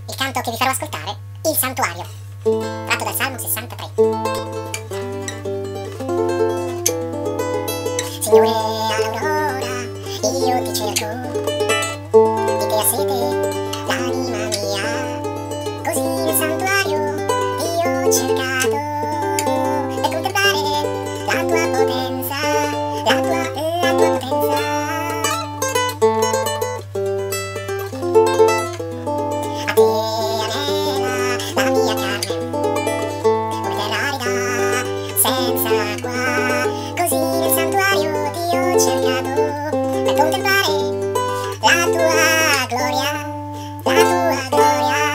il canto che vi farò ascoltare, il Santuario, tratto dal Salmo 63. Signore, all'aurora io ti cerco, di te ha sete l'anima mia, così nel santuario io ho cercato per contemplare la tua potenza, la tua potenza. A te anela la mia carne, come terra arida, senza acqua, così nel santuario ti ho cercato per contemplare la tua gloria, la tua gloria.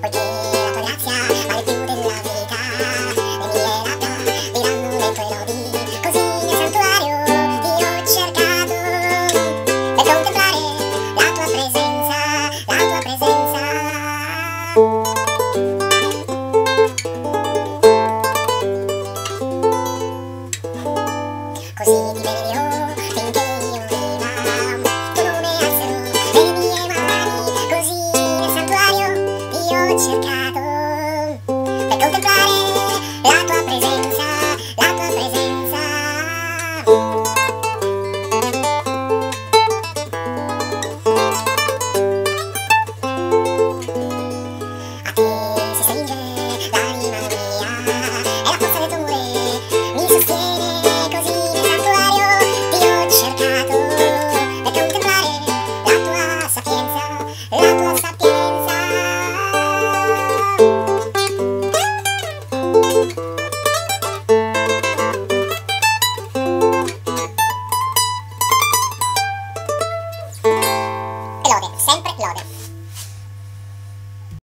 Poiché la tua grazia vale più della vita, le mie labbra diranno dei tuoi lodi, così nel santuario ti ho cercato per contemplare la tua presenza, la tua presenza. Così ti benedirò finché io viva, tu nome alzerò le mie mani, così nel santuario ti ho cercato per contemplare la tua presenza, la tua presenza. A te si stringe l'anima mia e la forza del tuo amore mi sostiene, così nel santuario ti ho cercato per contemplare la tua sapienza, la tua sapienza. E lode, sempre lode.